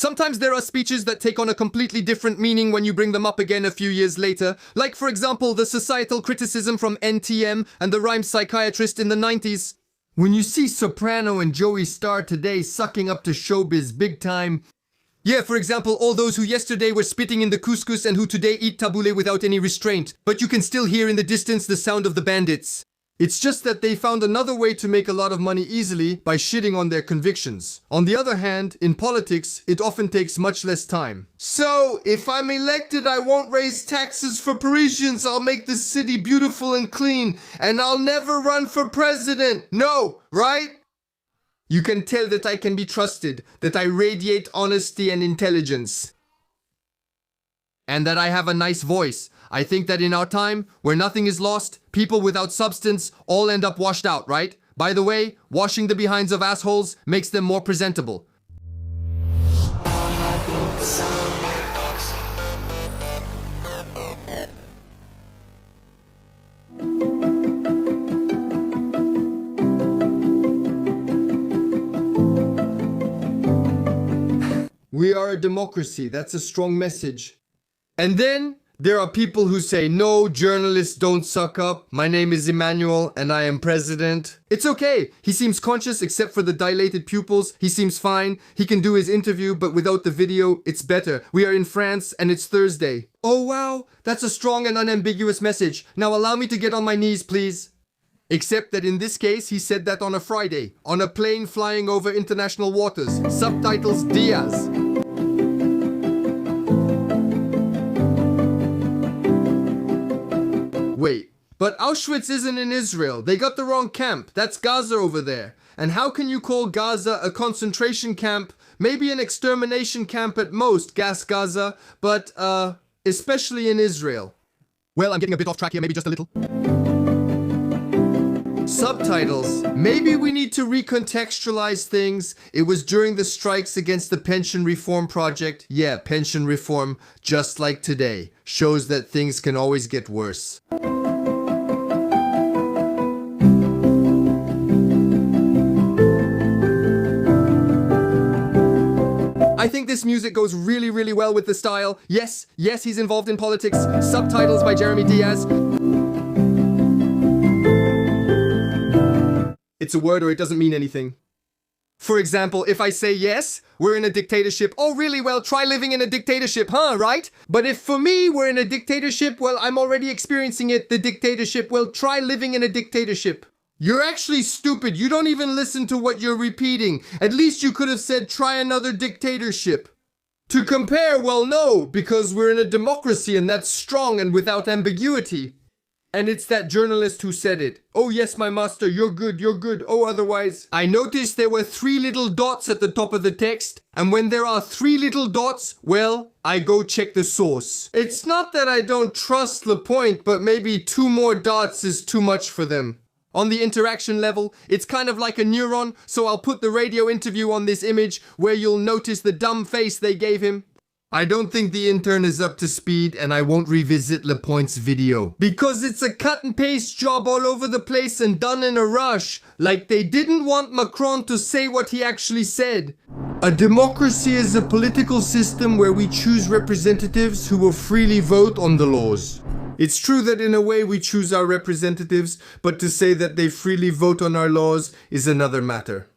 Sometimes there are speeches that take on a completely different meaning when you bring them up again a few years later, like for example the societal criticism from NTM and the rhyme psychiatrist in the 90s. When you see Soprano and Joey Starr today sucking up to showbiz big time. Yeah, for example, all those who yesterday were spitting in the couscous and who today eat tabbouleh without any restraint, but you can still hear in the distance the sound of the bandits. It's just that they found another way to make a lot of money easily by shitting on their convictions. On the other hand, in politics, it often takes much less time. So, if I'm elected, I won't raise taxes for Parisians, I'll make the city beautiful and clean, and I'll never run for president. No, right? You can tell that I can be trusted, that I radiate honesty and intelligence, and that I have a nice voice. I think that in our time, where nothing is lost, people without substance all end up washed out, right? By the way, washing the behinds of assholes makes them more presentable. We are a democracy, that's a strong message. And then there are people who say, no, journalists don't suck up. My name is Emmanuel and I am president. It's okay. He seems conscious except for the dilated pupils. He seems fine. He can do his interview, but without the video, it's better. We are in France and it's Thursday. Oh, wow. That's a strong and unambiguous message. Now allow me to get on my knees, please. Except that in this case, he said that on a Friday, on a plane flying over international waters. Subtitles Diaz. Wait, but Auschwitz isn't in Israel. They got the wrong camp. That's Gaza over there. And how can you call Gaza a concentration camp? Maybe an extermination camp at most, Gas Gaza, but especially in Israel. Well, I'm getting a bit off track here, maybe just a little. Subtitles. Maybe we need to recontextualize things. It was during the strikes against the pension reform project. Yeah, pension reform, just like today. Shows that things can always get worse. I think this music goes really, really well with the style. Yes, he's involved in politics. Subtitles by Jeremy Diaz. It's a word or it doesn't mean anything. For example, if I say yes, we're in a dictatorship. Oh, really? Well, try living in a dictatorship, huh? Right? But if for me, we're in a dictatorship, well, I'm already experiencing it, the dictatorship. Well, try living in a dictatorship. You're actually stupid. You don't even listen to what you're repeating. At least you could have said, try another dictatorship. To compare, well, no, because we're in a democracy and that's strong and without ambiguity. And it's that journalist who said it. Oh yes, my master, you're good. Oh, otherwise. I noticed there were 3 little dots at the top of the text. And when there are 3 little dots, well, I go check the source. It's not that I don't trust Lapointe, but maybe 2 more dots is too much for them. On the interaction level, it's kind of like a neuron, so I'll put the radio interview on this image where you'll notice the dumb face they gave him. I don't think the intern is up to speed and I won't revisit Lapointe's video. Because it's a cut and paste job all over the place and done in a rush. Like they didn't want Macron to say what he actually said. A democracy is a political system where we choose representatives who will freely vote on the laws. It's true that in a way we choose our representatives, but to say that they freely vote on our laws is another matter.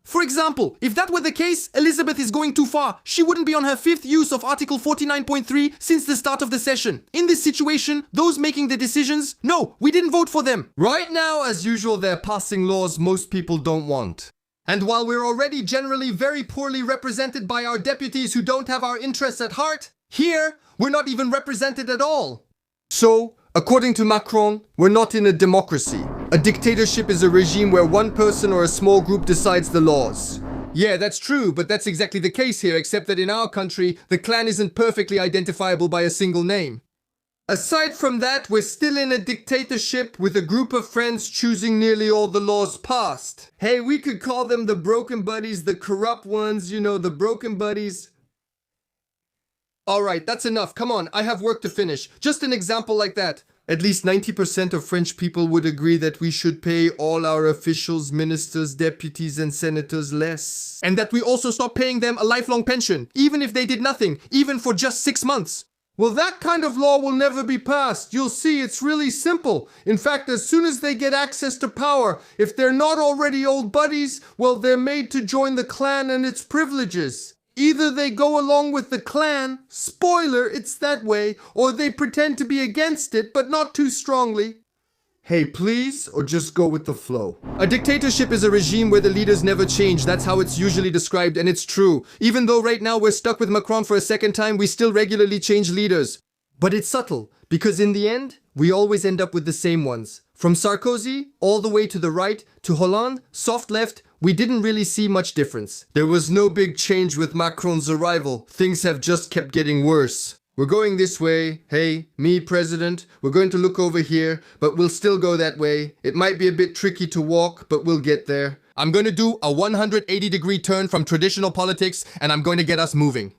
For example, if that were the case, Elizabeth is going too far. She wouldn't be on her 5th use of Article 49.3 since the start of the session. In this situation, those making the decisions, no, we didn't vote for them. Right now, as usual, they're passing laws most people don't want. And while we're already generally very poorly represented by our deputies who don't have our interests at heart, here, we're not even represented at all. So, according to Macron, we're not in a democracy. A dictatorship is a regime where one person or a small group decides the laws. Yeah, that's true, but that's exactly the case here, except that in our country, the clan isn't perfectly identifiable by a single name. Aside from that, we're still in a dictatorship with a group of friends choosing nearly all the laws passed. Hey, we could call them the broken buddies, the corrupt ones, you know, the broken buddies. Alright, that's enough. Come on, I have work to finish. Just an example like that. At least 90% of French people would agree that we should pay all our officials, ministers, deputies, and senators less. And that we also stop paying them a lifelong pension, even if they did nothing, even for just 6 months. Well, that kind of law will never be passed. You'll see, it's really simple. In fact, as soon as they get access to power, if they're not already old buddies, well, they're made to join the clan and its privileges. Either they go along with the clan, spoiler, it's that way, or they pretend to be against it, but not too strongly. Hey, please, or just go with the flow. A dictatorship is a regime where the leaders never change. That's how it's usually described, and it's true. Even though right now we're stuck with Macron for a second time, we still regularly change leaders. But it's subtle, because in the end, we always end up with the same ones. From Sarkozy, all the way to the right, to Hollande, soft left, we didn't really see much difference. There was no big change with Macron's arrival. Things have just kept getting worse. We're going this way. Hey, me, president. We're going to look over here, but we'll still go that way. It might be a bit tricky to walk, but we'll get there. I'm going to do a 180-degree turn from traditional politics, and I'm going to get us moving.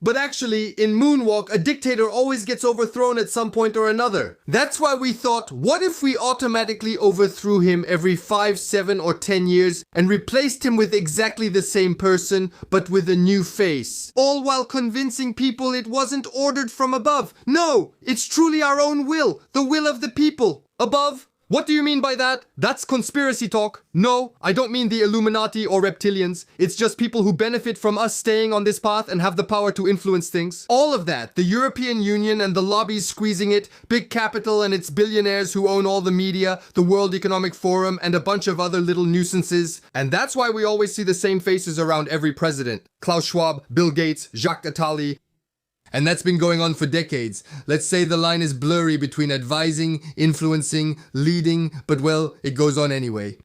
But actually, in Moonwalk, a dictator always gets overthrown at some point or another. That's why we thought, what if we automatically overthrew him every 5, 7, or 10 years and replaced him with exactly the same person, but with a new face? All while convincing people it wasn't ordered from above. No, it's truly our own will, the will of the people. Above? What do you mean by that? That's conspiracy talk. No, I don't mean the Illuminati or reptilians. It's just people who benefit from us staying on this path and have the power to influence things. All of that, the European Union and the lobbies squeezing it, big capital and its billionaires who own all the media, the World Economic Forum, and a bunch of other little nuisances. And that's why we always see the same faces around every president. Klaus Schwab, Bill Gates, Jacques Attali. And that's been going on for decades. Let's say the line is blurry between advising, influencing, leading, but well, it goes on anyway.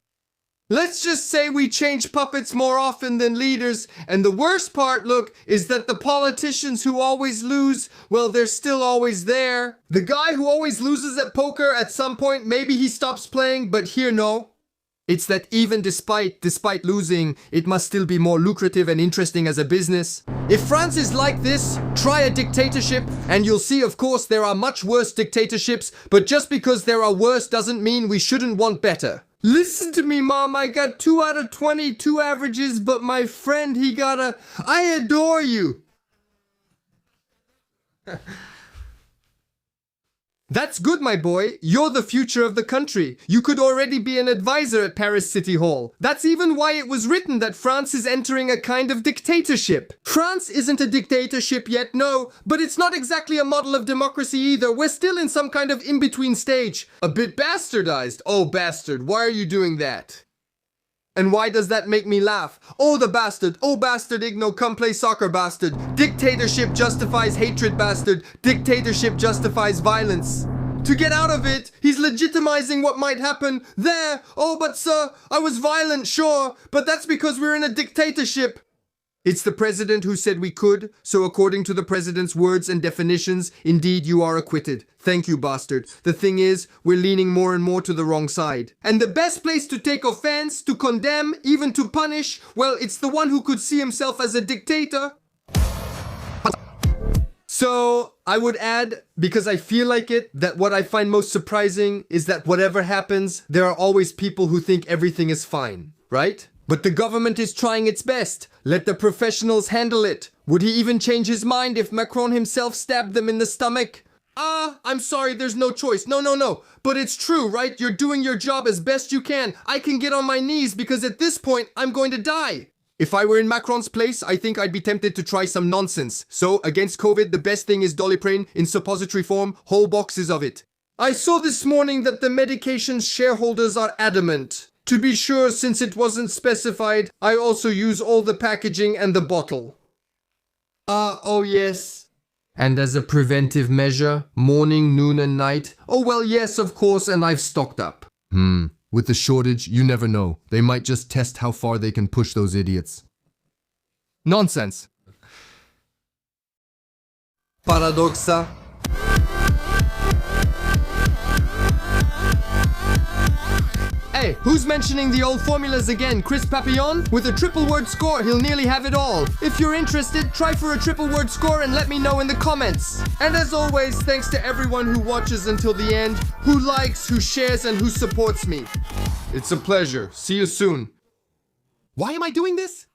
Let's just say we change puppets more often than leaders, and the worst part, look, is that the politicians who always lose, well, they're still always there. The guy who always loses at poker, at some point, maybe he stops playing, but here no. It's that even despite losing, it must still be more lucrative and interesting as a business. If France is like this, try a dictatorship, and you'll see, of course, there are much worse dictatorships, but just because there are worse doesn't mean we shouldn't want better. Listen to me, Mom, I got 2 out of 20, 2 averages, but my friend, he got a... I adore you! That's good, my boy. You're the future of the country. You could already be an advisor at Paris City Hall. That's even why it was written that France is entering a kind of dictatorship. France isn't a dictatorship yet, no, but it's not exactly a model of democracy either. We're still in some kind of in-between stage. A bit bastardized. Oh, bastard, why are you doing that? And why does that make me laugh? Oh, the bastard. Oh, bastard, Igno, come play soccer, bastard. Dictatorship justifies hatred, bastard. Dictatorship justifies violence. To get out of it, he's legitimizing what might happen there. Oh, but sir, I was violent, sure, but that's because we're in a dictatorship. It's the president who said we could, so according to the president's words and definitions, indeed you are acquitted. Thank you, bastard. The thing is, we're leaning more and more to the wrong side. And the best place to take offense, to condemn, even to punish, well, it's the one who could see himself as a dictator. So, I would add, because I feel like it, that what I find most surprising is that whatever happens, there are always people who think everything is fine, right? But the government is trying its best. Let the professionals handle it. Would he even change his mind if Macron himself stabbed them in the stomach? I'm sorry, there's no choice. No. But it's true, right? You're doing your job as best you can. I can get on my knees because at this point, I'm going to die. If I were in Macron's place, I think I'd be tempted to try some nonsense. So, against COVID, the best thing is Doliprane in suppository form, whole boxes of it. I saw this morning that the medication's shareholders are adamant. To be sure, since it wasn't specified, I also use all the packaging and the bottle. Oh yes. And as a preventive measure, morning, noon and night? Oh well, yes, of course, and I've stocked up. With the shortage, you never know. They might just test how far they can push those idiots. Nonsense. PARADOXA. Hey, who's mentioning the old formulas again? Chris Papillon? With a triple word score, he'll nearly have it all. If you're interested, try for a triple word score and let me know in the comments. And as always, thanks to everyone who watches until the end, who likes, who shares, and who supports me. It's a pleasure. See you soon. Why am I doing this?